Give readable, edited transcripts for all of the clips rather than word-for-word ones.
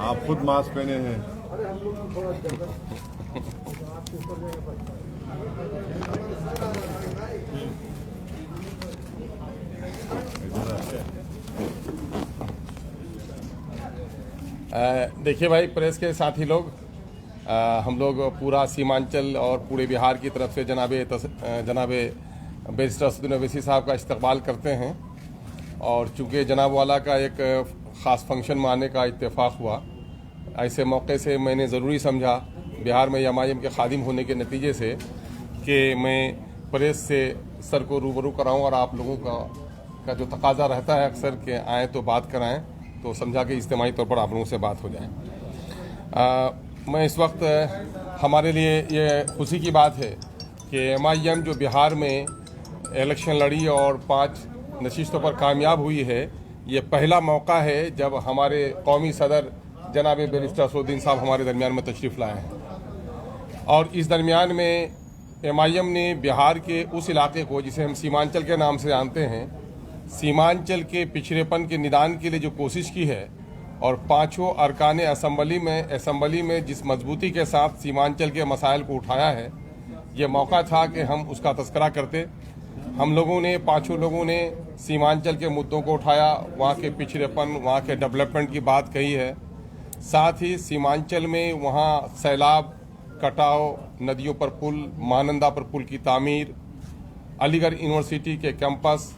आप खुद मास्क पहने हैं। देखिए भाई, प्रेस के साथी लोग, हम लोग पूरा सीमांचल और पूरे बिहार की तरफ से जनाबे बैरिस्टर असदुद्दीन ओवैसी साहब का इस्तकबाल करते हैं। और चूँकि जनाब वाला का एक ख़ास फंक्शन में आने का इत्तेफाक हुआ, ऐसे मौके से मैंने ज़रूरी समझा बिहार में एमआईएम के खादिम होने के नतीजे से कि मैं प्रेस से सर को रूबरू कराऊं और आप लोगों का जो तकाजा रहता है अक्सर कि आएँ तो बात कराएं, तो समझा कि इज्तिमाई तौर पर आप लोगों से बात हो जाए। मैं इस वक्त हमारे लिए ये खुशी की बात है कि एमआईएम जो बिहार में इलेक्शन लड़ी और 5 नशिस्तों पर कामयाब हुई है, ये पहला मौका है जब हमारे कौमी सदर जनाब बैरिस्टर असदुद्दीन साहब हमारे दरमियान में तशरीफ़ लाए हैं। और इस दरमियान में एमआईएम ने बिहार के उस इलाके को जिसे हम सीमांचल के नाम से जानते हैं, सीमांचल के पिछड़ेपन के निदान के लिए जो कोशिश की है और 5 अरकान असम्बली में जिस मजबूती के साथ सीमांचल के मसाइल को उठाया है, ये मौका था कि हम उसका तस्करा करते। हम लोगों ने 5 लोगों ने सीमांचल के मुद्दों को उठाया, वहाँ के पिछड़ेपन, वहाँ के डेवलपमेंट की बात कही है। साथ ही सीमांचल में वहाँ सैलाब, कटाव, नदियों पर पुल, महानंदा पर पुल की तामीर, अलीगढ़ यूनिवर्सिटी के कैंपस,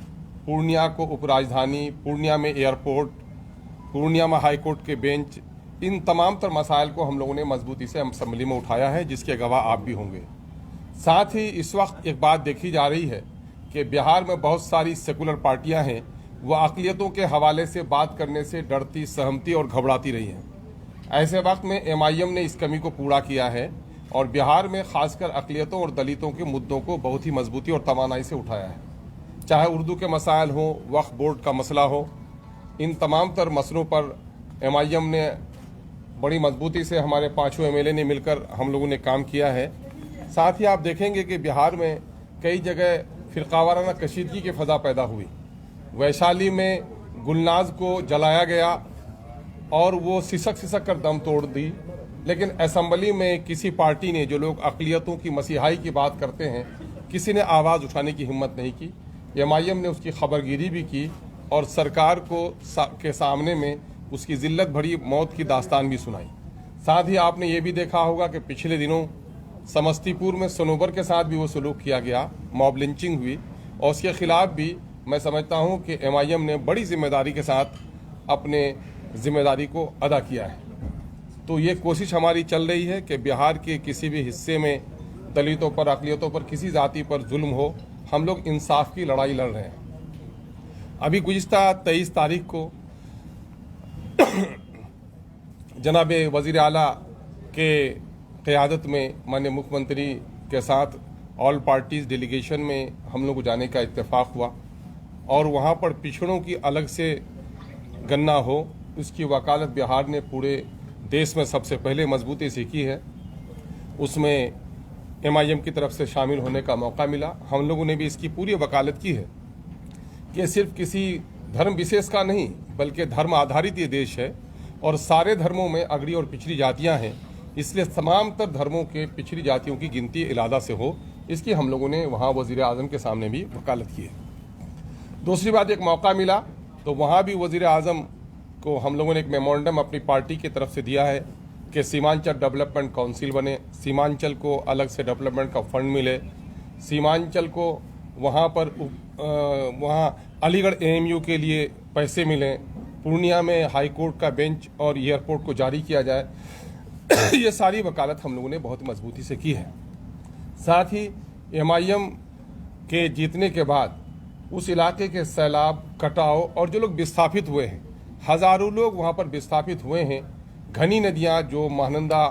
पूर्णिया को उपराजधानी, पूर्णिया में एयरपोर्ट, पूर्णिया में हाई कोर्ट के बेंच, इन तमाम तर मसाइल को हम लोगों ने मजबूती से असम्बली में उठाया है, जिसके गवाह आप भी होंगे। साथ ही इस वक्त एक बात देखी जा रही है कि बिहार में बहुत सारी सेकुलर पार्टियां हैं, वो अक़लियतों के हवाले से बात करने से डरती, सहमती और घबराती रही हैं। ऐसे वक्त में एमआईएम ने इस कमी को पूरा किया है और बिहार में खासकर अक़लियतों और दलितों के मुद्दों को बहुत ही मजबूती और तवानाई से उठाया है। चाहे उर्दू के मसाइल हो, वक्फ बोर्ड का मसला हो, इन तमाम तर मसलों पर एमआईएम ने बड़ी मजबूती से हमारे 5 एमएलए ने मिलकर हम लोगों ने काम किया है। साथ ही आप देखेंगे कि बिहार में कई जगह फ़िरक़ावाराना कशीदगी की फ़ज़ा पैदा हुई। वैशाली में गुलनाज को जलाया गया और वो सिसक कर दम तोड़ दी, लेकिन असम्बली में किसी पार्टी ने, जो लोग अक़लियतों की मसीहाई की बात करते हैं, किसी ने आवाज़ उठाने की हिम्मत नहीं की। एमआईएम ने उसकी खबरगिरी भी की और सरकार के सामने में उसकी ज़िल्लत भरी मौत की दास्तान भी सुनाई। साथ ही आपने ये भी देखा होगा कि पिछले दिनों समस्तीपुर में सनोबर के साथ भी वो सलूक किया गया, मॉब लिंचिंग हुई, और उसके ख़िलाफ़ भी मैं समझता हूँ कि एमआईएम ने बड़ी जिम्मेदारी के साथ अपने जिम्मेदारी को अदा किया है। तो ये कोशिश हमारी चल रही है कि बिहार के किसी भी हिस्से में दलितों पर, अक़लियतों पर, किसी जाति पर जुल्म हो, हम लोग इंसाफ की लड़ाई लड़ रहे हैं। अभी गुज़िश्ता 23 तारीख को जनाब वज़ीर आला के क़यादत में माननीय मुख्यमंत्री के साथ ऑल पार्टीज़ डेलीगेशन में हम लोग को जाने का इत्तेफाक हुआ और वहाँ पर पिछड़ों की अलग से गणना हो, उसकी वकालत बिहार ने पूरे देश में सबसे पहले मजबूती से की है। उसमें एमआईएम की तरफ से शामिल होने का मौका मिला। हम लोगों ने भी इसकी पूरी वकालत की है कि सिर्फ किसी धर्म विशेष का नहीं, बल्कि धर्म आधारित ये देश है और सारे धर्मों में अगड़ी और पिछड़ी जातियां हैं, इसलिए तमाम तर धर्मों के पिछड़ी जातियों की गिनती इलादा से हो, इसकी हम लोगों ने वहाँ वज़ीर आज़म के सामने भी वकालत की है। दूसरी बात, एक मौका मिला तो वहाँ भी वज़ीर आज़म को हम लोगों ने एक मेमोरेंडम अपनी पार्टी की तरफ से दिया है कि सीमांचल डेवलपमेंट काउंसिल बने, सीमांचल को अलग से डेवलपमेंट का फंड मिले, सीमांचल को वहाँ अलीगढ़ एएमयू के लिए पैसे मिलें, पूर्णिया में हाई कोर्ट का बेंच और एयरपोर्ट को जारी किया जाए। ये सारी वकालत हम लोगों ने बहुत मजबूती से की है। साथ ही एमआईएम के जीतने के बाद उस इलाके के सैलाब, कटाव और जो लोग विस्थापित हुए हैं, हज़ारों लोग वहाँ पर विस्थापित हुए हैं। घनी नदियाँ जो महानंदा,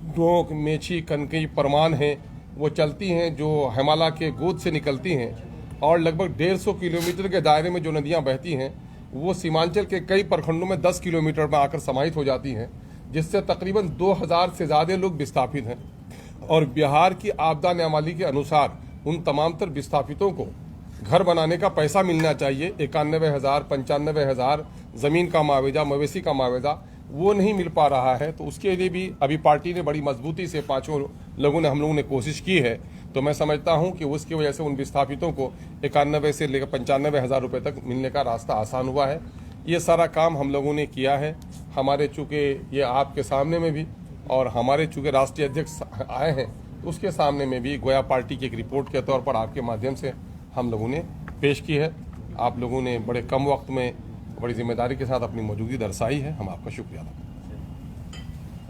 डोंक, मेची, कनकई, परमान हैं, वो चलती हैं, जो हिमालय के गोद से निकलती हैं और लगभग 150 किलोमीटर के दायरे में जो नदियाँ बहती हैं, वो सीमांचल के कई प्रखंडों में 10 किलोमीटर में आकर समाहित हो जाती हैं, जिससे तकरीबन 2000 से ज़्यादा लोग विस्थापित हैं। और बिहार की आपदा न्यायमाली के अनुसार उन तमाम तर विस्थापितों को घर बनाने का पैसा मिलना चाहिए। 91,000, 95,000 ज़मीन का मुआवजा, मवेशी का मुआवजा, वो नहीं मिल पा रहा है। तो उसके लिए भी अभी पार्टी ने बड़ी मजबूती से पांचों हम लोगों ने कोशिश की है। तो मैं समझता हूं कि उसकी वजह से उन विस्थापितों को 91 से लेकर 95,000 रुपये तक मिलने का रास्ता आसान हुआ है। ये सारा काम हम लोगों ने किया है। हमारे चूँकि ये आपके सामने में भी और हमारे चूँकि राष्ट्रीय अध्यक्ष आए हैं, तो उसके सामने में भी गोया पार्टी की एक रिपोर्ट के तौर पर आपके माध्यम से हम लोगों ने पेश की है। आप लोगों ने बड़े कम वक्त में बड़ी जिम्मेदारी के साथ अपनी मौजूदगी दर्शाई है। हम आपका शुक्रिया अदा करते हैं।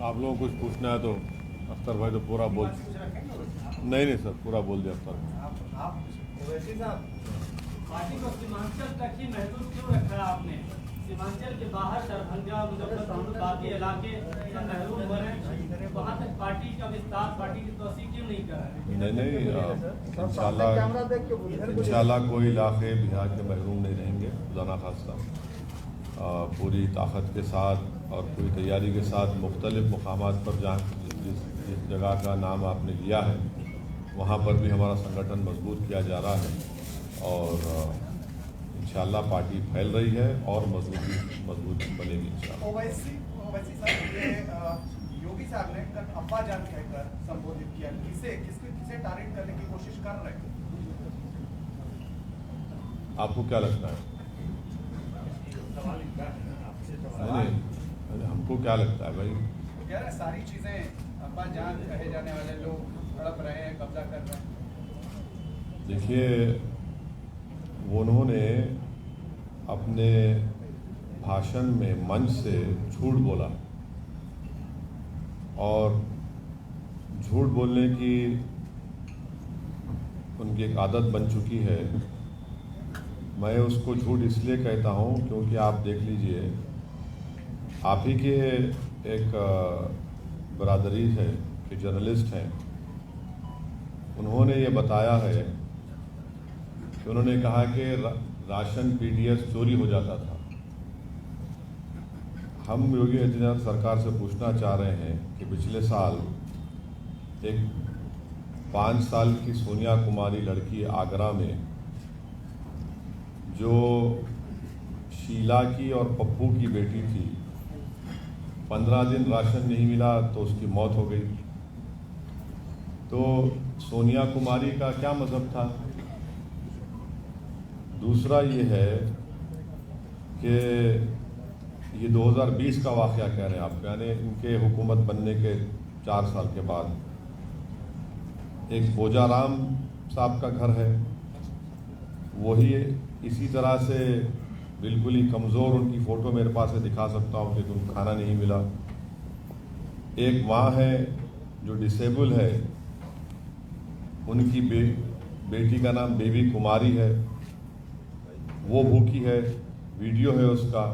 आप लोगों को कुछ पूछना है तो अख्तर भाई तो पूरा बोल, नहीं सर पूरा बोल दिया अख्तर भाई। ओवैसी साहब, पार्टी को सीमांचल तक ही महदूद क्यों रखा है आपने? सीमांचल के बाहर दरभंगा, मुजफ्फरपुर, बाकी इलाके महरूम हो रहे हैं, वहाँ तक पार्टी का विस्तार, पार्टी की तोसी क्यों नहीं कर रहे? नहीं इंशाल्लाह कोई इलाके बिहार के महरूम नहीं रहेंगे, खुदा ना खास्ता। पूरी ताकत के साथ और पूरी तैयारी के साथ मुख्तलिफ मुकामात पर जहाँ जिस जगह का नाम आपने लिया है वहाँ पर भी हमारा संगठन मजबूत किया जा रहा है और इंशाल्लाह पार्टी फैल रही है और मजबूत बनेगी इंशाल्लाह। ओवैसी साहब, ये योगी साहब ने कल अब्बा जान कहकर संबोधित किया। किसे टारगेट करने की कोशिश कर रहे हैं? आपको क्या लगता है? नहीं, हमको क्या लगता है भाई? यार सारी चीजें अब्बा जान कहे जाने वाले लोग हड़प रहे हैं, कब्जा कर रहे हैं। देखिए, उन्होंने अपने भाषण में मंच से झूठ बोला और झूठ बोलने की उनकी एक आदत बन चुकी है। मैं उसको झूठ इसलिए कहता हूँ क्योंकि आप देख लीजिए, आप ही के एक बरादरी है कि जर्नलिस्ट हैं, उन्होंने ये बताया है कि उन्होंने कहा कि राशन पीडीएस चोरी हो जाता था। हम योगी आदित्यनाथ सरकार से पूछना चाह रहे हैं कि पिछले साल एक 5 साल की सोनिया कुमारी लड़की आगरा में, जो शीला की और पप्पू की बेटी थी, 15 दिन राशन नहीं मिला तो उसकी मौत हो गई। तो सोनिया कुमारी का क्या मजहब था? दूसरा ये है कि ये 2020 का वाक़या कह रहे हैं आप, यानी इनके हुकूमत बनने के 4 साल के बाद एक बोजाराम साहब का घर है, वही इसी तरह से बिल्कुल ही कमज़ोर, उनकी फ़ोटो मेरे पास है, दिखा सकता हूँ, लेकिन खाना नहीं मिला। एक माँ है जो डिसेबल है, उनकी बेटी का नाम बेबी कुमारी है, वो भूखी है, वीडियो है उसका।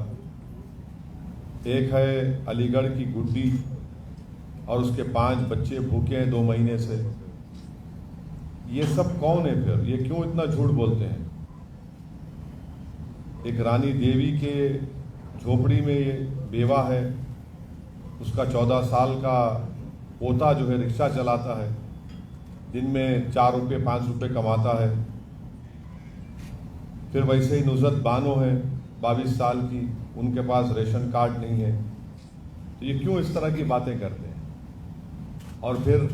एक है अलीगढ़ की गुड्डी और उसके 5 बच्चे भूखे हैं 2 महीने से। ये सब कौन है फिर? ये क्यों इतना झूठ बोलते हैं? एक रानी देवी के झोपड़ी में ये बेवा है, उसका 14 साल का पोता जो है रिक्शा चलाता है, दिन में 4 रुपये 5 रुपये कमाता है। फिर वैसे ही नुज़रत बानो है 22 साल की, उनके पास रेशन कार्ड नहीं है। तो ये क्यों इस तरह की बातें करते हैं? और फिर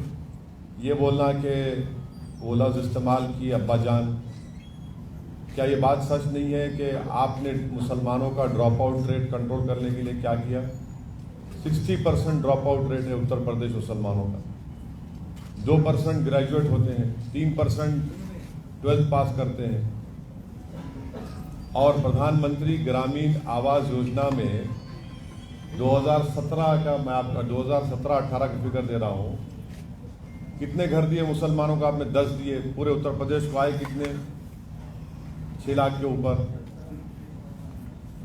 ये बोलना कि वो लफ्ज़ इस्तेमाल की अब्बा जान। क्या ये बात सच नहीं है कि आपने मुसलमानों का ड्रॉप आउट रेट कंट्रोल करने के लिए क्या किया? 60% ड्रॉप आउट रेट है उत्तर प्रदेश मुसलमानों का, 2% ग्रेजुएट होते हैं, 3% 12th पास करते हैं। और प्रधानमंत्री ग्रामीण आवास योजना में 2017 का, मैं आपका 2017-18 की फिगर दे रहा हूँ, कितने घर दिए मुसलमानों को? आपने 10 दिए। पूरे उत्तर प्रदेश को आए कितने? 6 लाख के ऊपर।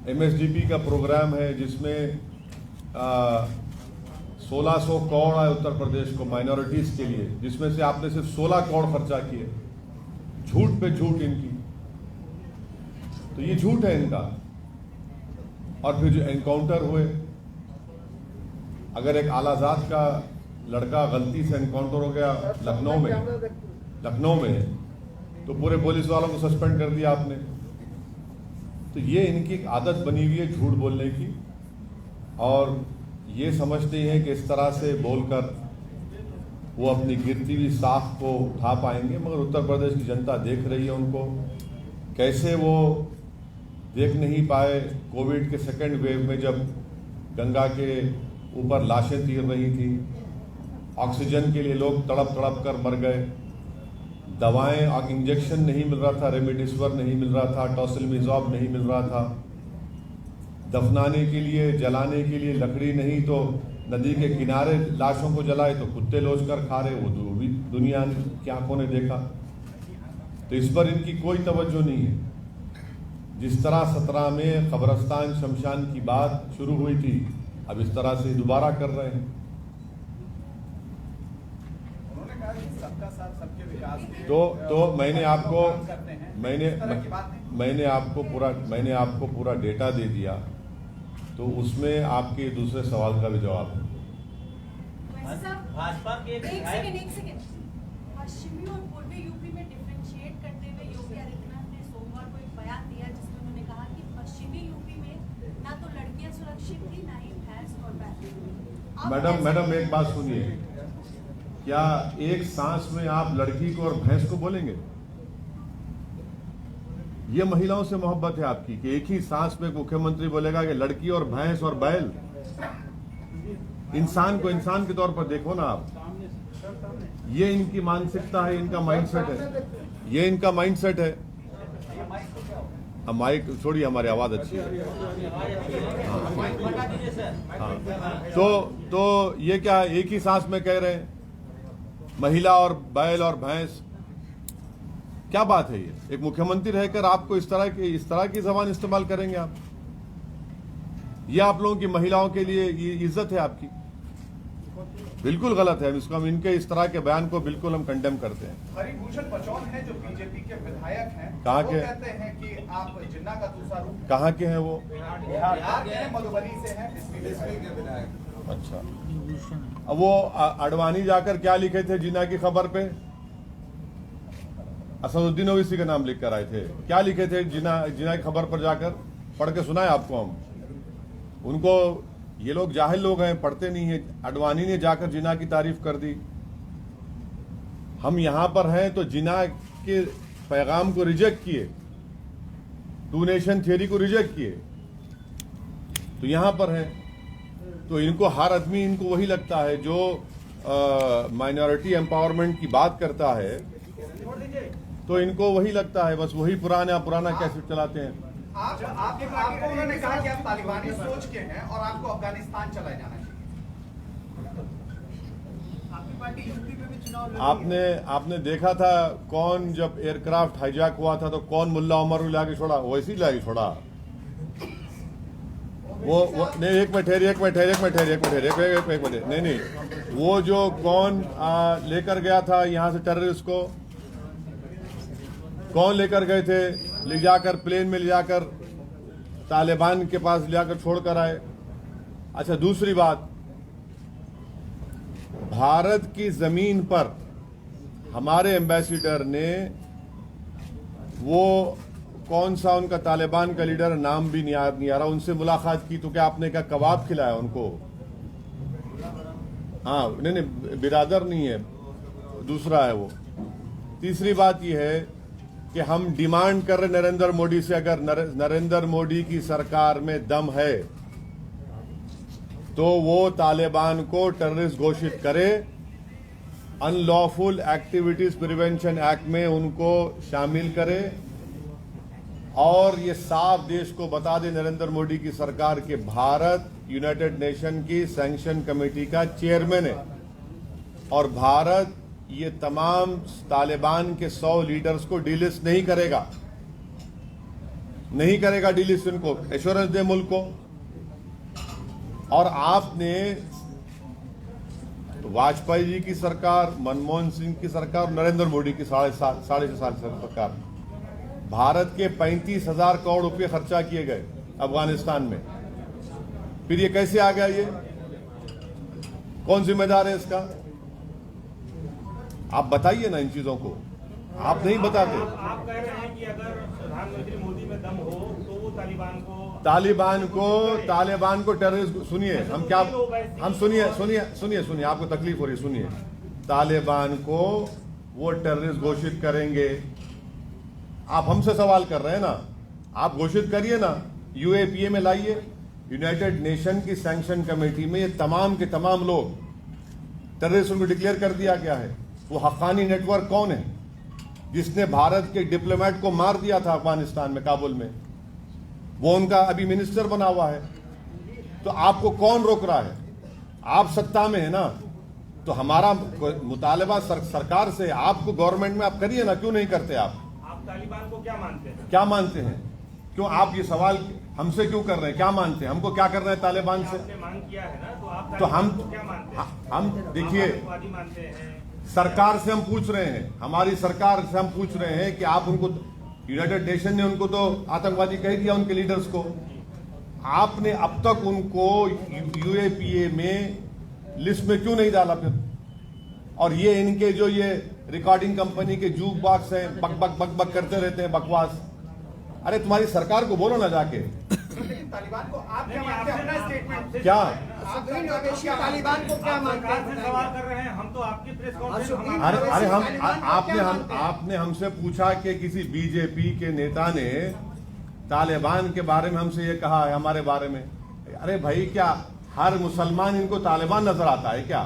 MSDP का प्रोग्राम है जिसमें 1600 करोड़ आए उत्तर प्रदेश को माइनॉरिटीज़ के लिए, जिसमें से आपने सिर्फ 16 करोड़ खर्चा किए। झूठ पे झूठ इनकी। तो ये झूठ है इनका। और फिर जो एनकाउंटर हुए, अगर एक आलाजात का लड़का गलती से एनकाउंटर हो गया लखनऊ में, तो पूरे पुलिस वालों को सस्पेंड कर दिया आपने। तो ये इनकी एक आदत बनी हुई है झूठ बोलने की। और ये समझते हैं कि इस तरह से बोलकर वो अपनी गिरती हुई साख को उठा पाएंगे, मगर उत्तर प्रदेश की जनता देख रही है उनको। कैसे वो देख नहीं पाए कोविड के सेकेंड वेव में, जब गंगा के ऊपर लाशें तीर रही थी, ऑक्सीजन के लिए लोग तड़प तड़प कर मर गए, दवाएं और इंजेक्शन नहीं मिल रहा था, रेमडेसिविर नहीं मिल रहा था, टोसिलमिज़ोब नहीं मिल रहा था, दफनाने के लिए जलाने के लिए लकड़ी नहीं, तो नदी के किनारे लाशों को जलाए तो कुत्ते लोच कर खा रहे, वो भी दुनिया की आंखों ने देखा। तो इस पर इनकी कोई तवज्जो नहीं है। जिस तरह 17 में कब्रस्तान शमशान की बात शुरू हुई थी, अब इस तरह से दोबारा कर रहे हैं। उन्होंने कहा कि सबका साथ सबके विकास के तो मैंने आपको करते हैं, मैंने इस तरह की बात नहीं। मैंने आपको पूरा डेटा दे दिया, तो उसमें आपके दूसरे सवाल का भी जवाब है। भाजपा के एक सेकंड पश्चिमी और पूर्वी यूपी में डिफरेंशिएट करते हुए योगी आदित्यनाथ ने सोमवार को एक बयान दिया, जिसमें उन्होंने कहा कि पश्चिमी यूपी में ना तो लड़कियां सुरक्षित थी, ना ही भैंस और बैल। मैडम एक बात सुनिए, क्या एक सांस में आप लड़की को और भैंस को बोलेंगे? ये महिलाओं से मोहब्बत है आपकी कि एक ही सांस में मुख्यमंत्री बोलेगा कि लड़की और भैंस और बैल? इंसान को इंसान के तौर पर देखो ना आप। ये इनकी मानसिकता है, इनका माइंडसेट है, ये इनका माइंडसेट है। अब माइक छोड़िए, हमारी आवाज अच्छी है। हाँ। तो ये क्या एक ही सांस में कह रहे हैं महिला और बैल और भैंस? क्या बात है ये? एक मुख्यमंत्री रहकर आपको इस तरह की जबान इस्तेमाल करेंगे आप? ये आप लोगों की महिलाओं के लिए ये इज्जत है आपकी? बिल्कुल गलत है। हम इनके इस तरह के बयान को बिल्कुल हम कंडेम करते हैं। हरिभूषण बचौल हैं जो बीजेपी के विधायक हैं, कहाँ वो के? कहते हैं कि आप जिन्ना का दूसरा रूप। कहाँ के हैं वो? बिहार के हैं, मधुबनी से हैं, बिस्मिल के विधायक। अच्छा, अब वो अडवाणी जाकर क्या लिखे थे जिन्ना की खबर पे? असदुद्दीन ओवैसी का नाम लिख कर आए थे। क्या लिखे थे जिन्ना की खबर पर जाकर? पढ़ के सुनाए आपको हम। उनको, ये लोग जाहिल लोग हैं, पढ़ते नहीं है। अडवाणी ने जाकर जिन्ना की तारीफ कर दी। हम यहां पर हैं तो जिन्ना के पैगाम को रिजेक्ट किए, टू नेशन थियरी को रिजेक्ट किए, तो यहां पर हैं। तो इनको हर आदमी इनको वही लगता है जो माइनॉरिटी एम्पावरमेंट की बात करता है, तो इनको वही लगता है, बस वही पुराना कैसेट चलाते हैं। आपको उन्होंने कहा कि आप तालिबानी सोच के हैं और आपको अफगानिस्तान चला जाना चाहिए। आपकी पार्टी यूपी में भी चुनाव आपने देखा था कौन, जब एयरक्राफ्ट हाईजैक हुआ था तो कौन मुल्ला उमर को लाके छोड़ा? वैसे ही लाके छोड़ा। वो नहीं, एक मिनट नहीं, वो जो कौन लेकर गया था यहाँ से टेररिस्ट को, कौन लेकर गए थे? ले जाकर प्लेन में ले जाकर तालिबान के पास ले जाकर छोड़कर आए। अच्छा, दूसरी बात, भारत की जमीन पर हमारे एम्बेसडर ने वो कौन सा उनका तालिबान का लीडर, नाम भी नहीं आ रहा, उनसे मुलाकात की। तो क्या आपने क्या कबाब खिलाया उनको? हाँ, नहीं, बिरादर नहीं है, दूसरा है वो। तीसरी बात यह है कि हम डिमांड कर रहे नरेंद्र मोदी से, अगर नरेंद्र मोदी की सरकार में दम है तो वो तालिबान को टेररिस्ट घोषित करे, अनलॉफुल एक्टिविटीज प्रिवेंशन एक्ट में उनको शामिल करे, और ये साफ देश को बता दे नरेंद्र मोदी की सरकार के भारत यूनाइटेड नेशन की सैंक्शन कमेटी का चेयरमैन है, और भारत ये तमाम तालिबान के 100 लीडर्स को डीलिस्ट नहीं करेगा डीलिस्ट। इनको एश्योरेंस दे मुल्क को। और आपने वाजपेयी जी की सरकार, मनमोहन सिंह की सरकार, नरेंद्र मोदी की साढ़े छह साल सरकार, भारत के 35,000 करोड़ रुपए खर्चा किए गए अफगानिस्तान में। फिर ये कैसे आ गया? ये कौन जिम्मेदार है इसका? आप बताइए ना इन चीजों को, आप नहीं बताते। आप कह रहे हैं कि अगर प्रधानमंत्री मोदी में दम हो तो वो तालिबान को तालिबान को टेररिस्ट, सुनिए हम क्या, हम सुनिए आपको तकलीफ हो रही है, सुनिए। तालिबान को वो टेररिस्ट घोषित करेंगे। आप हमसे सवाल कर रहे हैं ना, आप घोषित करिए ना, यूएपीए में लाइए, यूनाइटेड नेशन की सैंक्शन कमेटी में ये तमाम के तमाम लोग टेररिस्ट उनको डिक्लेयर कर दिया गया है। वो हक्कानी नेटवर्क कौन है जिसने भारत के डिप्लोमेट को मार दिया था अफगानिस्तान में, काबुल में? वो उनका अभी मिनिस्टर बना हुआ है। तो आपको कौन रोक रहा है? आप सत्ता में है ना, तो हमारा मुतालबा सरकार से, आपको गवर्नमेंट में आप करिए ना, क्यों नहीं करते आप? तालिबान को क्या मानते हैं? क्या मानते हैं? क्यों आप ये सवाल हमसे क्यों कर रहे हैं? क्या मानते हैं? हमको क्या करना है तालिबान से? आपने मांग किया है ना, तो आप तो हम को क्या मानते हैं? हम देखिए, आतंकवादी मानते हैं? सरकार से हम पूछ रहे हैं, हमारी सरकार से हम पूछ रहे हैं कि आप उनको, यूनाइटेड नेशन ने उनको तो आतंकवादी कह दिया, उनके लीडर्स को। आपने अब तक उनको यूएपीए में लिस्ट में क्यों नहीं डाला फिर? और ये इनके जो ये रिकॉर्डिंग कंपनी के जूक बॉक्स हैं, बक करते रहते हैं, बकवास। अरे तुम्हारी सरकार को बोलो ना जाके। लेकिन तालिबान को आप क्या मानते हैं? अपना स्टेटमेंट क्या सुप्रीम ओवैसी तालिबान को क्या मानते सरकार से सवाल हैं? कर रहे हैं हम, तो आपकी प्रेस कॉन्फ्रेंस अरे आपने हमसे पूछा कि किसी बीजेपी के नेता ने तालिबान के बारे में हमसे ये कहा है, हमारे बारे में। अरे भाई, क्या हर मुसलमान इनको तालिबान नजर आता है क्या?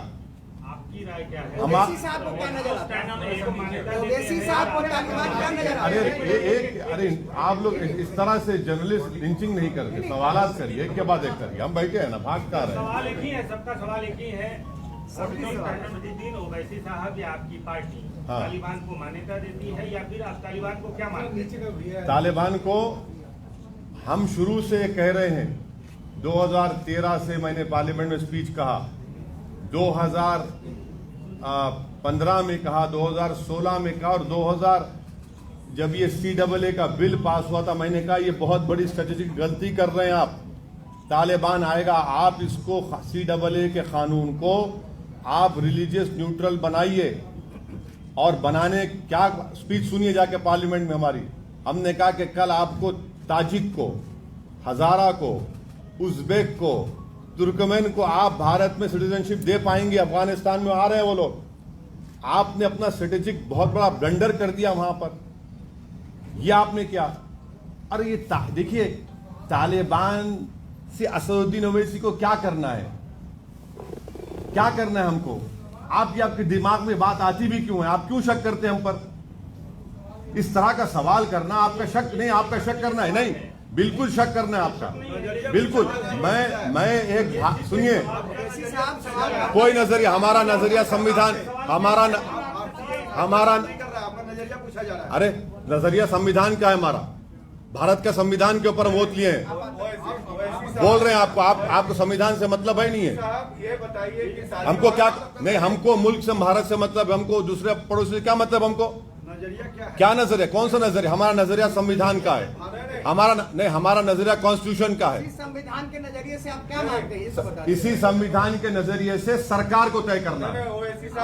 आपकी राय क्या है? ओवैसी साहब को क्या नजर आता है? ओवैसी साहब को तालिबान क्या नजर आता है? अरे आप लोग इस तरह से जर्नलिस्ट लिंचिंग नहीं करते, सवालात करिए, क्या बात करिए। हम बैठे हैं ना, भागता रहे। सवाल एक ही है, सबका सवाल एक ही है। मुजीद्दीन ओवैसी साहब या आपकी पार्टी हाँ। तालिबान को मान्यता देती है या फिर आप तालिबान को क्या मानते हैं? तालिबान को हम शुरू से कह रहे हैं, 2013 से मैंने पार्लियामेंट में स्पीच कहा, 2015 में कहा, 2016 में कहा, और 2000 जब ये CAA का बिल पास हुआ था, मैंने कहा ये बहुत बड़ी स्ट्रेटेजिक गलती कर रहे हैं आप। तालिबान आएगा, आप इसको CAA के कानून को आप रिलीजियस न्यूट्रल बनाइए। और बनाने क्या स्पीच सुनिए जाके पार्लियामेंट में हमारी। हमने कहा कि कल आपको ताजिक को, हजारा को, उज्बेक को, तुर्कमेन को आप भारत में सिटीजनशिप दे पाएंगे? अफगानिस्तान में आ रहे हैं वो लोग। आपने अपना स्ट्रेटेजिक बहुत बड़ा ब्लंडर कर दिया वहां पर। ये आपने क्या? अरे ये देखिए, तालिबान से असदुद्दीन ओवैसी को क्या करना है? क्या करना है हमको? आपके दिमाग में बात आती भी क्यों है? आप क्यों शक करते हैं हम पर? इस तरह का सवाल करना आपका शक नहीं, आपका शक करना है नहीं, बिल्कुल शक करना है आपका, बिल्कुल। मैं एक सुनिए, कोई नजरिया, हमारा नजरिया संविधान, हमारा नजरिया पूछा जा रहा है। अरे नजरिया संविधान का है हमारा, भारत का संविधान के ऊपर वोट लिए हैं। बोल रहे हैं आपको संविधान से मतलब है नहीं है? ये बताइए कि हमको क्या नहीं, हमको मुल्क से, भारत से मतलब, हमको दूसरे पड़ोसी से क्या मतलब? हमको नजरिया क्या है? क्या नजरिया? कौन सा नजरिया? हमारा नजरिया संविधान का है, हमारा नजरिया कॉन्स्टिट्यूशन का है। संविधान के नजरिए से आप क्या मानते हैं? इसी संविधान के नजरिए से सरकार को तय करना है।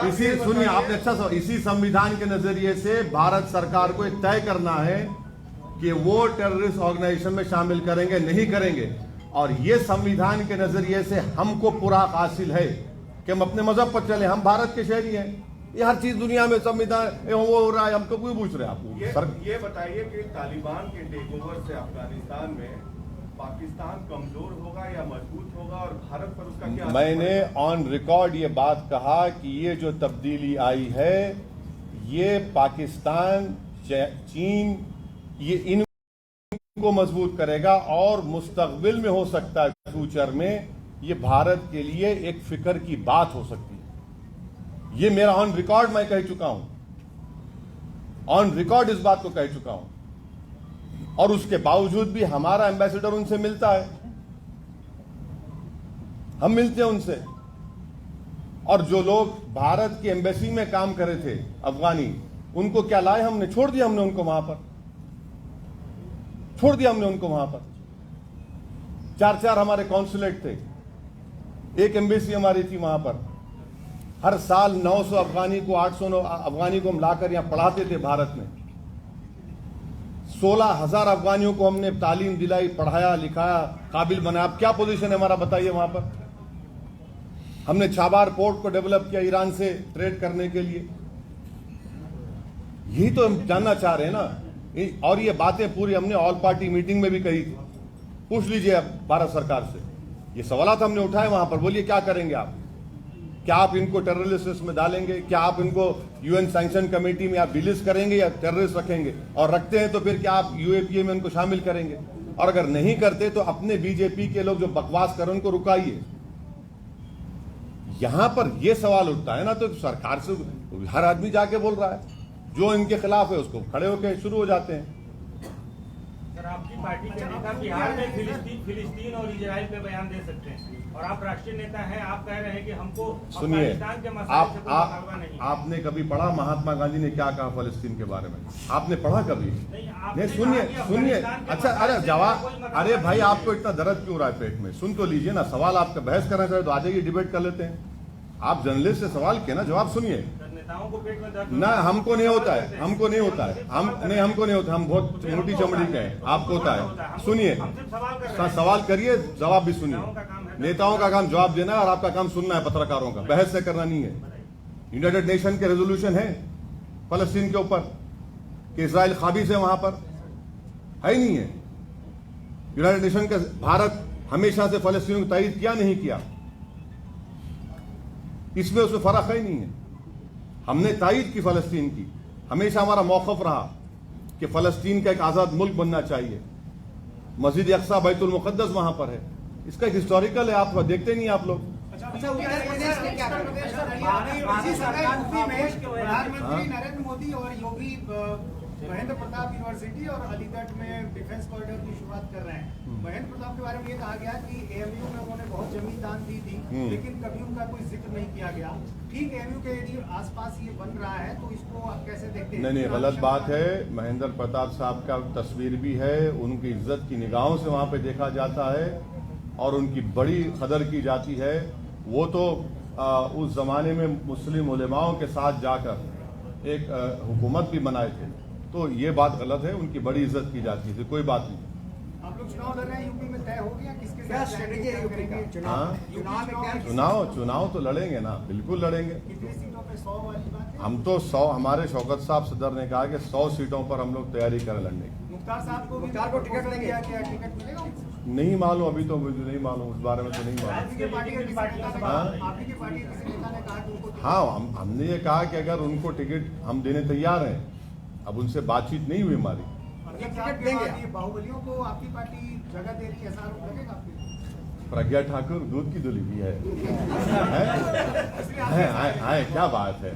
इसी, सुनिए आपने अच्छा सवाल, इसी संविधान के नजरिए से भारत सरकार को तय करना है कि वो टेररिस्ट ऑर्गेनाइजेशन में शामिल करेंगे नहीं करेंगे। और ये संविधान के नजरिए से हमको पूरा हासिल है कि हम अपने मजहब पर चले, हम भारत के शहरी हैं। ये हर चीज दुनिया में संविधान वो हो रहा है, हमको क्यों पूछ रहे हैं आप? ये बताइए कि तालिबान के टेक ओवर से अफगानिस्तान में पाकिस्तान कमजोर होगा या मजबूत होगा, और भारत पर उसका क्या? मैंने ऑन रिकॉर्ड ये बात कहा कि ये जो तब्दीली आई है, ये पाकिस्तान, चीन, ये इनको मजबूत करेगा, और मुस्तकबिल में हो सकता है, फ्यूचर में ये भारत के लिए एक फिक्र की बात हो सकती है। ये मेरा ऑन रिकॉर्ड मैं कह चुका हूं, ऑन रिकॉर्ड इस बात को कह चुका हूं। और उसके बावजूद भी हमारा एम्बेसडर उनसे मिलता है, हम मिलते हैं उनसे। और जो लोग भारत की एम्बेसी में काम कर रहे थे अफगानी, उनको क्या लाए हमने? छोड़ दिया हमने उनको वहां पर, छोड़ दिया हमने उनको वहां पर। 4 हमारे कॉन्सुलेट थे, एक एम्बेसी हमारी थी वहां पर। हर साल 900 अफगानी को, 800 अफगानी को हम लाकर यहां पढ़ाते थे भारत में। 16,000 अफगानियों को हमने तालीम दिलाई, पढ़ाया, लिखाया, काबिल बनाया। अब क्या पोजीशन है हमारा बताइए वहां पर? हमने छाबार पोर्ट को डेवलप किया ईरान से ट्रेड करने के लिए। यही तो हम जानना चाह रहे हैं ना। और ये बातें पूरी हमने ऑल पार्टी मीटिंग में भी कही थी। पूछ लीजिए अब भारत सरकार से, ये सवालात हमने उठाए वहां पर। बोलिए क्या करेंगे आप? क्या आप इनको टेररिस्ट लिस्ट में डालेंगे? क्या आप इनको यूएन सैंक्शन कमेटी में आप डिलिस्ट करेंगे या टेररिस्ट रखेंगे? और रखते हैं तो फिर क्या आप यूएपीए में उनको शामिल करेंगे? और अगर नहीं करते तो अपने बीजेपी के लोग जो बकवास कर उनको रुकाइए। यहां पर यह सवाल उठता है ना, तो सरकार से हर आदमी जाके बोल रहा है, जो इनके खिलाफ है उसको खड़े होकर शुरू हो जाते हैं। सर, आपकी पार्टी के नेता बिहार में फिलिस्तीन और इजराइल पे बयान दे सकते हैं, और आप राष्ट्रीय नेता हैं, आप कह रहे हैं कि हमको सुनिए, अफगानिस्तान के मसले से कोई मुकाबला नहीं। आपने कभी पढ़ा महात्मा गांधी ने क्या कहा फलस्तीन के बारे में? आपने पढ़ा कभी? नहीं, सुनिए। अच्छा, अरे जवाब, अरे भाई आपको इतना दर्द क्यों हो रहा है पेट में? सुन तो लीजिए ना। सवाल आपका बहस करना चाहिए तो आ जाइए, डिबेट कर लेते हैं। आप जर्नलिस्ट से सवाल किए ना, जवाब सुनिए नेताओं को पेट में दर्द ना। हमको नहीं होता है, हमको नहीं होता है, हमको नहीं होता। हम बहुत मोटी चमड़ी के हैं, आपको होता है। सुनिए, सवाल करिए, जवाब भी सुनिए। नेताओं का काम जवाब देना है और आपका काम सुनना है पत्रकारों का, बहस से करना नहीं है। यूनाइटेड नेशन के रेजोल्यूशन है फलस्तीन के ऊपर कि इजराइल काबिज है, वहां पर है ही नहीं है। यूनाइटेड नेशन का भारत हमेशा से फलस्तीन को तायद किया नहीं किया, इसमें उसमें फर्क है ही नहीं है। हमने तायद की फलस्तीन की, हमेशा हमारा मौक़िफ़ रहा कि फलस्तीन का एक आज़ाद मुल्क बनना चाहिए। मस्जिद अक्सा बैतुल मुक़द्दस वहां पर है, इसका एक हिस्टोरिकल है, आप देखते नहीं आप लोग। प्रधानमंत्री नरेंद्र मोदी और योगी महेंद्र प्रताप यूनिवर्सिटी और अलीगढ़ में डिफेंस कॉरिडोर की शुरुआत कर रहे हैं। महेंद्र प्रताप के बारे में ये कहा गया कि एएमयू में उन्होंने बहुत जमीन दान दी थी, लेकिन कभी उनका कोई जिक्र नहीं किया गया। ठीक, एएमयू के एरिया आसपास ये बन रहा है, तो इसको आप कैसे देखते हैं? नहीं, गलत बात है। महेंद्र प्रताप साहब का तस्वीर भी है, उनकी इज्जत की निगाहों से वहां पे देखा जाता है और उनकी बड़ी कदर की जाती है। वो तो उस जमाने में मुस्लिम उलेमाओं के साथ जाकर एक हुकूमत भी बनाए थे, तो ये बात गलत है। उनकी बड़ी इज्जत की जाती है, कोई बात नहीं। आप लोग चुनाव लड़ रहे हैं, यूपी में तय हो गया किसके साथ स्ट्रेटेजी है यूपी का? चुनाव तो लड़ेंगे ना, बिल्कुल लड़ेंगे। कितनी सीटों पे? 100 वाली बात है? हम तो 100, हमारे शौकत साहब सदर ने कहा कि 100 सीटों पर हम लोग तैयारी करें लड़ने की। मुख्तार साहब को टिकट देंगे? क्या टिकट मिलेगा? नहीं मालूम, अभी तो मुझे नहीं मालूम, उस बारे में तो नहीं मालूम। आपकी पार्टी के किसी नेता ने कहा कि उनको हाँ, हमने ये कहा कि अगर उनको टिकट हम देने तैयार हैं। अब उनसे बातचीत नहीं हुई हमारी। टिकट देंगे? बाहुबलियों को आपकी पार्टी जगह दे रही है, ऐसा आरोप लगेगा आपके? प्रज्ञा ठाकुर दूध की दुली भी है, क्या बात है?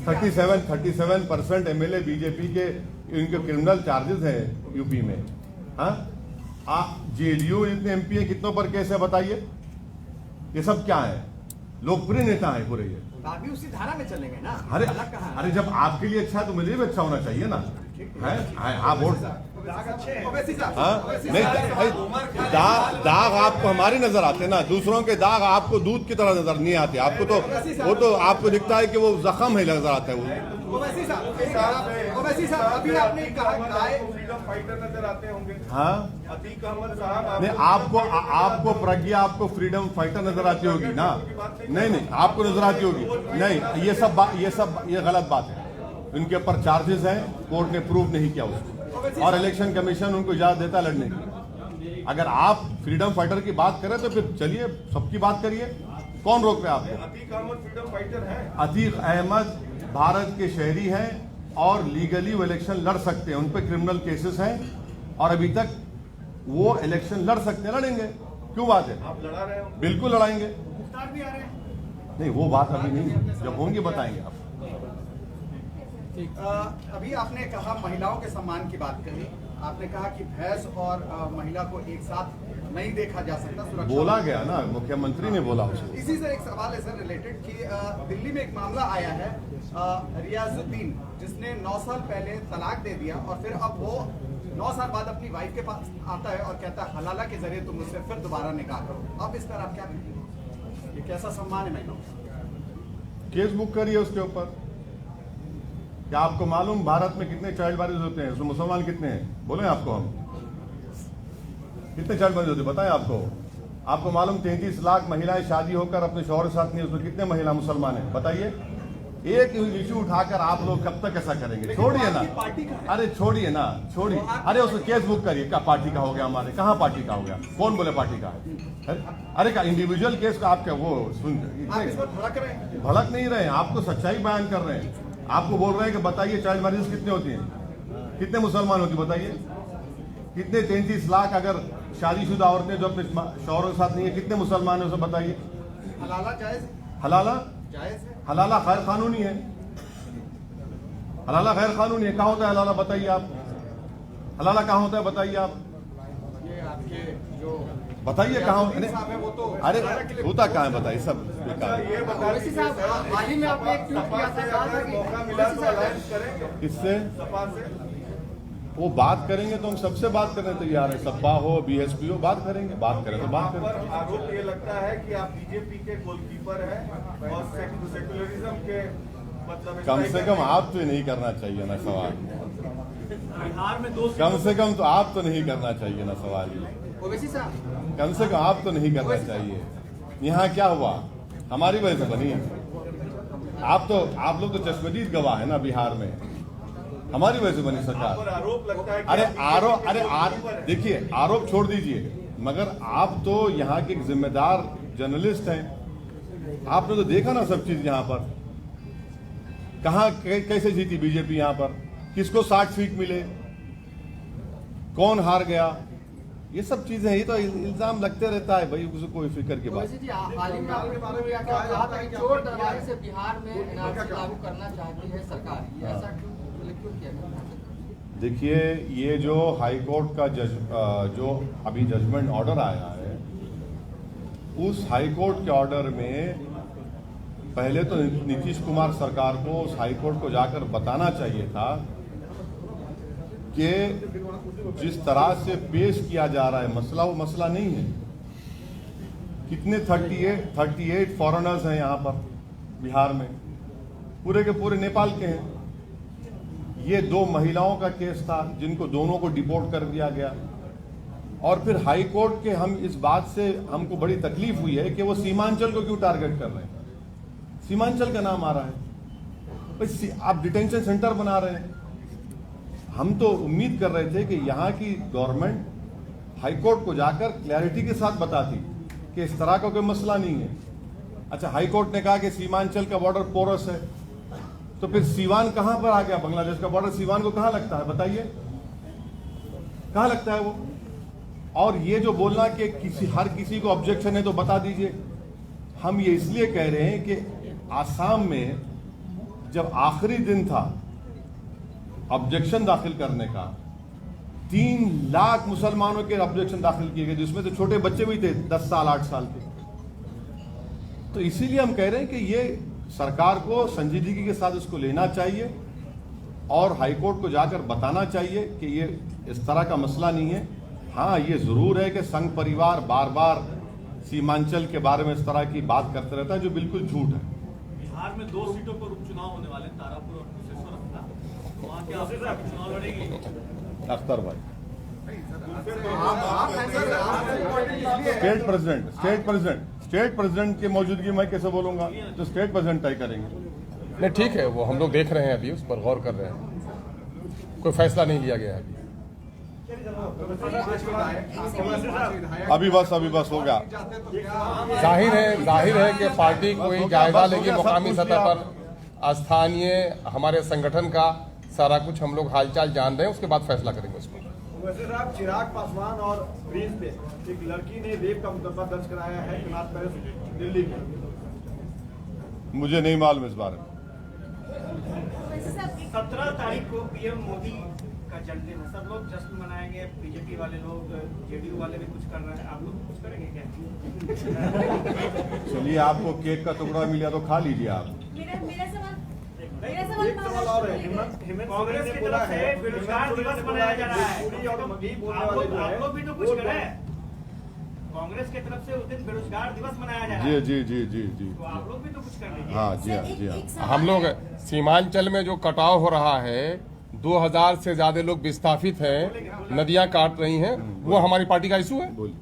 37% एमएलए बीजेपी के, इनके क्रिमिनल चार्जेस हैं यूपी में। हाँ, जेडीयू इतने एमपी है, कितनों पर केस है बताइए? ये सब क्या है? लोकप्रिय नेता है पूरे ये। अभी उसी धारा में चलेंगे ना? अरे जब आपके लिए अच्छा है तो मेरे लिए भी अच्छा होना चाहिए ना। आप वोट दाग आपको हमारे नजर आते ना, दूसरों के दाग आपको दूध की तरह नजर नहीं आते। आपको तो वो तो आपको दिखता है कि वो जख्म है, नजर आता है वो। अभी आपने कहा फ्रीडम फाइटर नजर आते होंगे। हाँ, अतीक अहमद साहब नहीं, आपको प्रज्ञा, आपको फ्रीडम फाइटर नजर आती होगी ना? नहीं, आपको नजर आती होगी नहीं। ये गलत बात है। उनके ऊपर चार्जेस हैं, कोर्ट ने प्रूव नहीं किया उसको, और इलेक्शन कमीशन उनको इजाजत देता लड़ने की। अगर आप फ्रीडम फाइटर की बात करें तो फिर चलिए, सबकी बात करिए, कौन रोक रहे आपको? अतीक अहमद फ्रीडम फाइटर है। अतीक अहमद भारत के शहरी हैं और लीगली वो इलेक्शन लड़ सकते हैं। उन पर क्रिमिनल केसेस हैं और अभी तक वो इलेक्शन लड़ सकते हैं, लड़ेंगे, क्यों बात है? आप लड़ा रहे हो? बिल्कुल लड़ाएंगे। मुख्तार भी आ रहे हैं? नहीं, वो बात अभी नहीं, जब होंगे बताएंगे आप। अभी आपने कहा महिलाओं के सम्मान की बात करी, आपने कहा कि भैंस और महिला को एक साथ नहीं देखा जा सकता, सुरक्षा बोला गया ना, मुख्यमंत्री ने बोला उसको। इसी से एक सवाल है सर रिलेटेड कि दिल्ली में एक मामला आया है, रियाजुद्दीन, जिसने 9 साल पहले तलाक दे दिया और फिर अब वो 9 साल बाद अपनी वाइफ के पास आता है और कहता है हलाला के जरिए तुम मुझसे फिर दोबारा निकाह करो। अब इस पर आप क्या कहेंगे? ये कैसा सम्मान है महिलाओं का? केस बुक करिए उसके ऊपर। क्या आपको मालूम भारत में कितने चाइल्ड मैरिज होते हैं? उसमें मुसलमान कितने हैं? बोले आपको हम कितने चाइल्ड मैरिज होते हैं बताएं आपको। आपको मालूम 33 लाख महिलाएं शादी होकर अपने शौहर के साथ नहीं, उसमें कितने महिला मुसलमान हैं बताइए। एक इशू उठाकर आप लोग कब तक ऐसा करेंगे? छोड़िए ना, अरे छोड़िए ना, छोड़िए। अरे उसको केस बुक करिए। क्या पार्टी का हो गया? हमारे कहाँ पार्टी का हो गया? कौन बोले पार्टी का है? अरे क्या इंडिविजुअल केस का आपका वो सुन भड़क नहीं रहे हैं, आपको सच्चाई बयान कर रहे हैं। आपको बोल रहे हैं कि बताइए चाइल्ड मैरिज कितने होती हैं, कितने मुसलमान होती बताइए, कितने 33 लाख अगर शादीशुदा औरतें जो अपने शौहरों के साथ नहीं है, कितने मुसलमान है उसे बताइए। हलाला जायज, हलाला जायज है। हलाला गैर कानूनी है, हलाला गैर कानूनी है। कहाँ होता है हलाला बताइए आप, हलाला कहाँ होता है बताइए आप, ये आपके जो बताइए कहाँ होता साहब है वो तो है? अरे होता कहाँ है बताइए सब बेकार है। ये बता ओवैसी साहब, हाल ही में आपने एक ट्वीट किया था, कहा था कि मौका मिला तो अलायंस करेंगे किससे सपा से। वो बात करेंगे तो हम सबसे बात करने तैयार है। सपा हो बीएसपी हो, बात करेंगे, बात करें तो बात पर करें। आरोप ये लगता है कि आप बीजेपी के गोलकीपर हैं और सेक्युलरिज्म के मतलब कम से कम आप तो नहीं करना चाहिए ना सवाल, बिहार में 2 कम से कम तो आप तो नहीं करना चाहिए ना सवाल ये। ओवैसी साहब, कम से कम आप तो नहीं करना चाहिए। यहाँ क्या हुआ? हमारी वजह से बनी। आप लोग तो चश्मदीद गवाह है ना बिहार में, हमारी वजह से बनी सरकार। पर आरोप लगता है कि अरे आप आरोप देखिए, आरोप छोड़ दीजिए, मगर आप तो यहाँ के एक जिम्मेदार जर्नलिस्ट हैं। आपने तो देखा ना सब चीज यहाँ पर, कहाँ कैसे जीती बीजेपी, यहाँ पर किसको 60 सीट मिले, कौन हार गया, ये सब चीजें। ये तो इल्जाम लगते रहता है भाई, उसको कोई फिक्र की बात। ओवैसी जी, हाल ही में आपने कहा था कि चोर दरबारी से बिहार में एनआरसी लागू करना चाहती है सरकार, ये ऐसा क्यों किया गया? देखिए, ये जो हाई कोर्ट का जो अभी जजमेंट ऑर्डर आया है, उस हाई कोर्ट के ऑर्डर में पहले तो नीतीश कुमार सरकार को उस हाई कोर्ट को जाकर बताना चाहिए था कि जिस तरह से पेश किया जा रहा है मसला, वो मसला नहीं है। कितने 38 फॉरेनर्स हैं यहाँ पर बिहार में, पूरे के पूरे नेपाल के हैं। ये 2 महिलाओं का केस था जिनको दोनों को डिपोर्ट कर दिया गया। और फिर हाई कोर्ट के हम इस बात से हमको बड़ी तकलीफ हुई है कि वो सीमांचल को क्यों टारगेट कर रहे हैं। सीमांचल का नाम आ रहा है भाई, आप डिटेंशन सेंटर बना रहे हैं। हम तो उम्मीद कर रहे थे कि यहाँ की गवर्नमेंट हाई कोर्ट को जाकर क्लैरिटी के साथ बताती कि इस तरह का कोई मसला नहीं है। अच्छा, हाई कोर्ट ने कहा कि सीमांचल का बॉर्डर पोरस है, तो फिर सीवान कहां पर आ गया? बांग्लादेश का बॉर्डर सीवान को कहां लगता है बताइए, कहां लगता है वो? और ये जो बोलना कि हर किसी को ऑब्जेक्शन है तो बता दीजिए, हम ये इसलिए कह रहे हैं कि आसाम में जब आखिरी दिन था ऑब्जेक्शन दाखिल करने का, 3 लाख मुसलमानों के ऑब्जेक्शन दाखिल किए गए, जिसमें से छोटे बच्चे भी थे 10 साल 8 साल के। तो इसीलिए हम कह रहे हैं कि ये सरकार को संजीदगी के साथ इसको लेना चाहिए और हाईकोर्ट को जाकर बताना चाहिए कि ये इस तरह का मसला नहीं है। हाँ, ये जरूर है कि संघ परिवार बार बार सीमांचल के बारे में इस तरह की बात करते रहता है, जो बिल्कुल झूठ है। बिहार में 2 सीटों पर उपचुनाव होने वाले, तारापुर और कुशेश्वर, वहाँ के आप चुनाव लड़ेंगे? अख्तर भाई, स्टेट प्रेसिडेंट की मौजूदगी में कैसे बोलूंगा? तो स्टेट प्रेसिडेंट तय करेंगे। नहीं, ठीक है, वो हम लोग देख रहे हैं, अभी उस पर गौर कर रहे हैं, कोई फैसला नहीं लिया गया है अभी बस हो गया। जाहिर है कि पार्टी कोई जायजा लेगी मुकामी सतह पर, स्थानीय हमारे संगठन का सारा कुछ हम लोग हालचाल जान रहे हैं, उसके बाद फैसला करेंगे उस पर। वैसे साहब, चिराग पासवान और प्रिंस पे एक लड़की ने रेप का मुकदमा दर्ज कराया है कनाट पैलेस दिल्ली में। मुझे नहीं मालूम इस बारे में। 17 तारीख को पीएम मोदी का जन्मदिन है, सब लोग जश्न मनाएंगे, बीजेपी वाले लोग, जेडीयू वाले भी कुछ कर रहे हैं, आप लोग कुछ करेंगे क्या? चलिए, आपको केक का टुकड़ा मिला तो खा लीजिए आप। एक सवाल और है, हेमंत कांग्रेस सोरेन की ने बोला तरफ है से बेरोजगार दिवस मनाया जा रहा है, भोजपुरी और मगही बोलने आप वाले जो है लोग भी तो कुछ वो करें। कांग्रेस की तरफ से उस दिन बेरोजगार दिवस मनाया जा रहा जी है, जी जी जी जी तो आप लोग भी तो कुछ कर लीजिए। हाँ जी हाँ जी हाँ। हम लोग सीमांचल में जो कटाव हो रहा है, 2000 से ज्यादा लोग विस्थापित हैं, नदियां काट रही हैं, वो हमारी पार्टी का इशू है। बोलिए।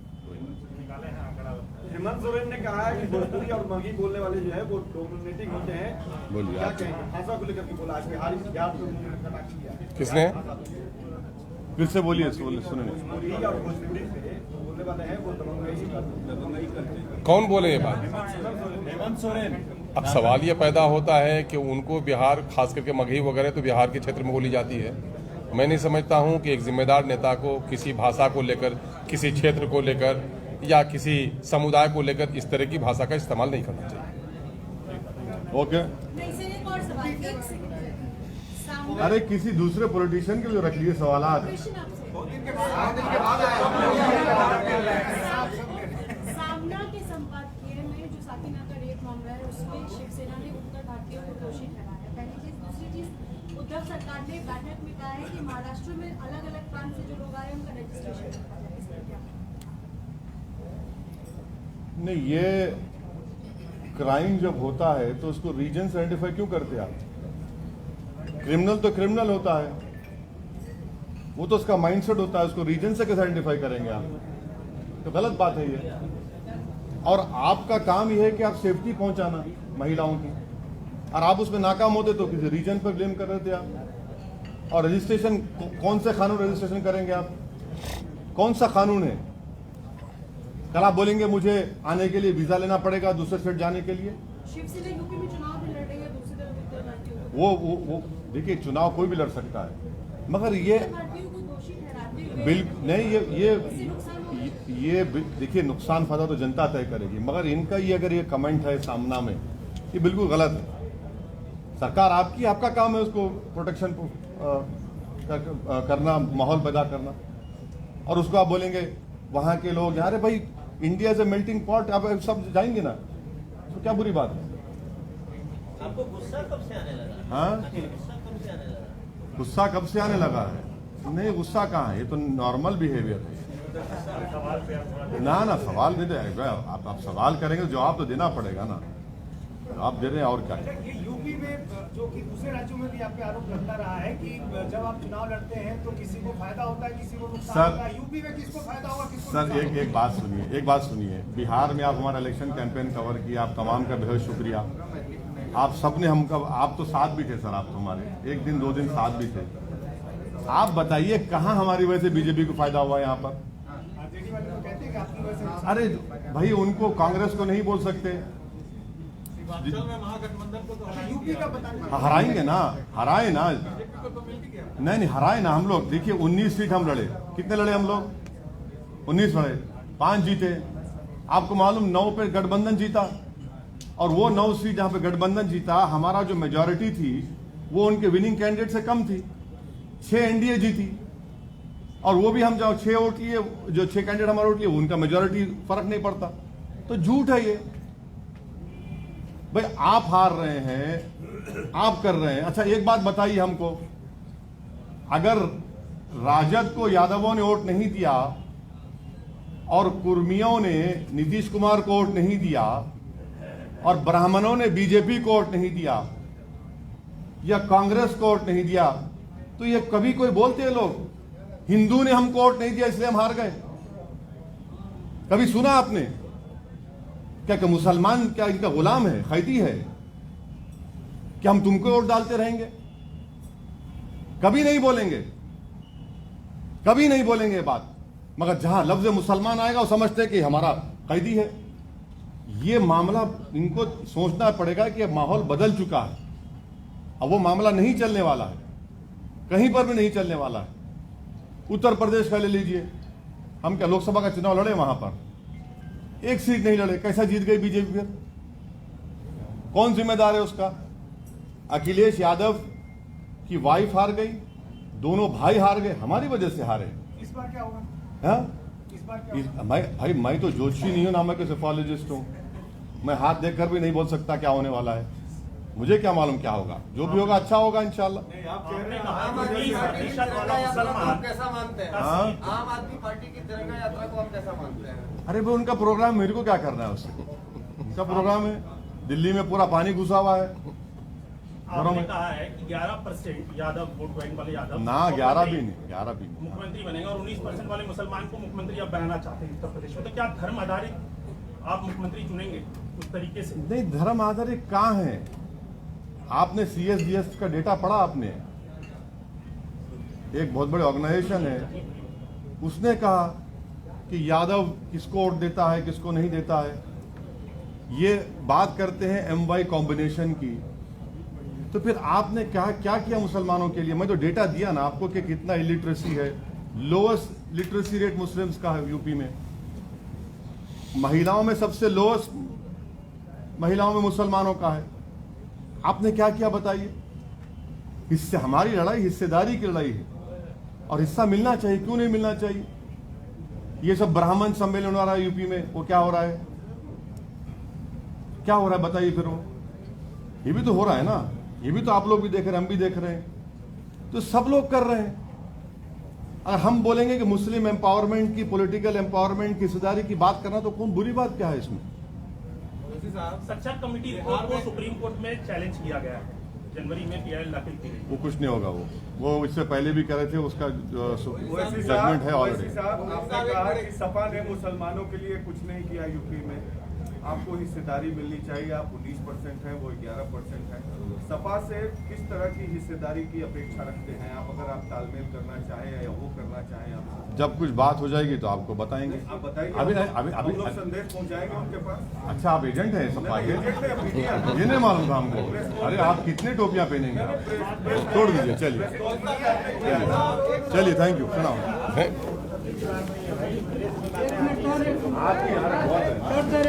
हेमंत सोरेन ने कहा है कि भोजपुरी और मगही बोलने वाले जो है वो डोमिनेटिंग होते हैं। बोलिए क्या आप। कहेंगे भाषा को लेकर के बोला आज बिहारी बिहार को कटाक्ष किया किसने? फिर से बोलिए, सुने नहीं। भोजपुरी और भोजपुरी से बोलने वाले हैं वो दबंगई करते हैं। कौन बोले ये बात? हेमंत सोरेन। अब सवाल ये पैदा होता है कि उनको बिहार, खास करके मगही वगैरह तो बिहार के क्षेत्र में बोली जाती है। मैं नहीं समझता हूं कि एक जिम्मेदार नेता को किसी भाषा को लेकर, किसी क्षेत्र को लेकर या किसी समुदाय को लेकर इस तरह की भाषा का इस्तेमाल नहीं करना चाहिए। ओके। नहीं सर, एक और सवाल, एक सेकंड। अरे किसी दूसरे पॉलिटिशियन के लिए रख लिए सवाल। क्वेश्चन आपसे। सामना के संपादकीय में जो साकीना का रेप मामला है, उसमें शिवसेना ने उत्तर भारतीयों को दोषी ठहराया। पहली चीज। दूसरी चीज, उद्धव सरकार ने बैठक में कहा है कि महाराष्ट्र में अलग अलग प्रांत से जो लोग आए हैं उनका रजिस्ट्रेशन रखा जाए। इस पर क्या? नहीं, ये क्राइम जब होता है तो उसको रीजन से आइडेंटिफाई क्यों करते आप? क्रिमिनल तो क्रिमिनल होता है, वो तो उसका माइंडसेट होता है, उसको रीजन से कैसे आइडेंटिफाई करेंगे आप? तो गलत बात है ये। और आपका काम ये है कि आप सेफ्टी पहुंचाना महिलाओं की, और आप उसमें नाकाम होते तो किसी रीजन पर ब्लेम कर रहे थे आप। और रजिस्ट्रेशन कौन से कानून रजिस्ट्रेशन करेंगे आप? कौन सा कानून है? कल आप बोलेंगे मुझे आने के लिए वीजा लेना पड़ेगा दूसरे स्टेट जाने के लिए। शिवसेना यूपी में चुनाव भी लड़ रही है, दूसरी तरफ उत्तर भारतीयों को वो देखिए, चुनाव कोई भी लड़ सकता है, मगर ये उत्तर भारतीयों को दोषी ठहराते हुए बिल्कुल नहीं, ये देखिए, नुकसान फायदा तो जनता तय करेगी, मगर इनका ये अगर ये कमेंट है सामना में, ये बिल्कुल गलत है। सरकार आपकी, आपका काम है उसको प्रोटेक्शन करना, माहौल पैदा करना, और उसको आप बोलेंगे वहां के लोग, अरे भाई India is a melting pot, आप सब जाएंगे ना, तो क्या बुरी बात है? आपको गुस्सा कब से आने लगा? हाँ, गुस्सा कब से आने लगा? गुस्सा कब से आने लगा है? नहीं, गुस्सा कहाँ है, ये तो नॉर्मल बिहेवियर है। ना सवाल नहीं दे, आप सवाल करेंगे तो जवाब तो देना पड़ेगा ना, आप दे रहे हैं और क्या है? ये यूपी में जो कि दूसरे राज्यों में भी आप पे आरोप लगता रहा है कि जब आप चुनाव लड़ते हैं तो किसी को फायदा होता है, किसी को नुकसान होता है। यूपी में किसको फायदा हुआ, किसको सर नुकसान एक बात सुनिए। बिहार में आप हमारा इलेक्शन कैंपेन कवर किया, आप तमाम का बेहद शुक्रिया। आप सबने हमका, आप तो साथ भी थे सर, आप तो हमारे 1 दिन 2 दिन साथ भी थे। आप बताइए कहाँ हमारी वजह से बीजेपी को फायदा हुआ यहाँ पर? आरजेडी वाले तो कहते हैं कि आपकी वजह से। अरे भाई, उनको कांग्रेस को नहीं बोल सकते, महागठबंधन को तो यूपी का बताइए। हराएंगे ना, हराए ना, नहीं हराए ना हम लोग। देखिए 19 सीट हम लड़े, कितने लड़े हम लोग? 19 लड़े, 5 जीते। आपको मालूम 9 पे गठबंधन जीता, और वो 9 सीट जहां पे गठबंधन जीता, हमारा जो मेजॉरिटी थी वो उनके विनिंग कैंडिडेट से कम थी। 6 एनडीए जीती, और वो भी हम जो 6 वोट लिए, जो 6 कैंडिडेट हमारे वोट लिए, उनका मेजॉरिटी फर्क नहीं पड़ता। तो झूठ है ये भाई, आप हार रहे हैं, आप कर रहे हैं। अच्छा एक बात बताइए हमको, अगर राजद को यादवों ने वोट नहीं दिया और कुर्मियों ने नीतीश कुमार को वोट नहीं दिया और ब्राह्मणों ने बीजेपी को वोट नहीं दिया या कांग्रेस को वोट नहीं दिया, तो ये कभी कोई बोलते हैं लोग हिंदू ने हमको वोट नहीं दिया इसलिए हम हार गए? कभी सुना आपने क्या मुसलमान क्या इनका गुलाम है, खैदी है? क्या हम तुमको वोट डालते रहेंगे? कभी नहीं बोलेंगे, कभी नहीं बोलेंगे बात। मगर जहां लफ्ज मुसलमान आएगा वो समझते हैं कि हमारा कैदी है। ये मामला इनको सोचना पड़ेगा कि अब माहौल बदल चुका है, अब वो मामला नहीं चलने वाला है, कहीं पर भी नहीं चलने वाला है। उत्तर प्रदेश का ले लीजिए, हम क्या लोकसभा का चुनाव लड़े, वहां पर 1 सीट नहीं लड़े, कैसा जीत गई बीजेपी? फिर कौन जिम्मेदार है उसका? अखिलेश यादव की वाइफ हार गई, दोनों भाई हार गए, हमारी वजह से हारे। इस बार क्या होगा? हाँ, इस बार क्या होगा? मैं तो ज्योतिषी नहीं हूं ना, मैं सेफोलॉजिस्ट हूं। मैं हाथ देखकर भी नहीं बोल सकता क्या होने वाला है। मुझे क्या मालूम क्या होगा, जो भी होगा अच्छा होगा इंशाल्लाह। नहीं, आप कह रहे आपने हैं कहा आम आदमी 20% पार्टी की वाला तिरंगा यात्रा को मुसलमान आप कैसा मानते हैं? हाँ? आम आदमी पार्टी की तिरंगा यात्रा को आप कैसा मानते हैं? अरे वो उनका प्रोग्राम, मेरे को क्या करना है उससे, उनका प्रोग्राम है। दिल्ली में पूरा पानी घुसा हुआ है घरों आपने में। कहा है कि 11% यादव वोट बैंक वाले यादव ना 11 भी नहीं, 11 भी नहीं। मुख्यमंत्री बनेंगे और 19% वाले मुसलमान को मुख्यमंत्री आप बनाना चाहते हैं उत्तर प्रदेश में, तो क्या धर्म आधारित आप मुख्यमंत्री चुनेंगे उस तरीके से? नहीं, धर्म आधारित कहाँ है? आपने CSDS का डेटा पढ़ा आपने? एक बहुत बड़े ऑर्गेनाइजेशन है, उसने कहा कि यादव किसको वोट देता है किसको नहीं देता है। ये बात करते हैं MY कॉम्बिनेशन की, तो फिर आपने क्या किया मुसलमानों के लिए? मैं तो डेटा दिया ना आपको कि कितना इलिटरेसी है। लोएस्ट लिटरेसी रेट मुस्लिम्स का है यूपी में, महिलाओं में सबसे लोएस्ट महिलाओं में मुसलमानों का है। आपने क्या किया बताइए? इससे हमारी लड़ाई हिस्सेदारी की लड़ाई है, और हिस्सा मिलना चाहिए, क्यों नहीं मिलना चाहिए? ये सब ब्राह्मण सम्मेलन हो रहा है यूपी में, वो क्या हो रहा है? क्या हो रहा है बताइए फिर? वो ये भी तो हो रहा है ना, ये भी तो आप लोग भी देख रहे हैं, हम भी देख रहे हैं, तो सब लोग कर रहे हैं। अगर हम बोलेंगे कि मुस्लिम एम्पावरमेंट की, पॉलिटिकल एम्पावरमेंट की, हिस्सेदारी की बात करना, तो कौन बुरी बात क्या है इसमें? सच्चा कमेटी रिपोर्ट को सुप्रीम कोर्ट में चैलेंज किया गया है, जनवरी में PIL दाखिल की गई। वो कुछ नहीं होगा। वो इससे पहले भी कह रहे थे, उसका ओवैसी जजमेंट है ऑलरेडी। साहब, आपने कहा कि सपा ने मुसलमानों के लिए कुछ नहीं किया यूपी में, आपको हिस्सेदारी मिलनी चाहिए, आप 19% हैं, वो 11% है। सपा से किस तरह की हिस्सेदारी की अपेक्षा रखते हैं आप, अगर आप तालमेल करना चाहें या वो करना चाहें? आप जब कुछ बात हो जाएगी तो आपको बताएंगे। आप बताइए, अभी हम लोग संदेश पहुंचाएंगे उनके पास। अच्छा, आप एजेंट हैं सपा के? ये नहीं मालूम था हमको। अरे आप कितने टोपियां पहनेंगे आप? छोड़ दीजिए, चलिए चलिए, थैंक यू। सुनाओ। आपकी हालत बहुत है।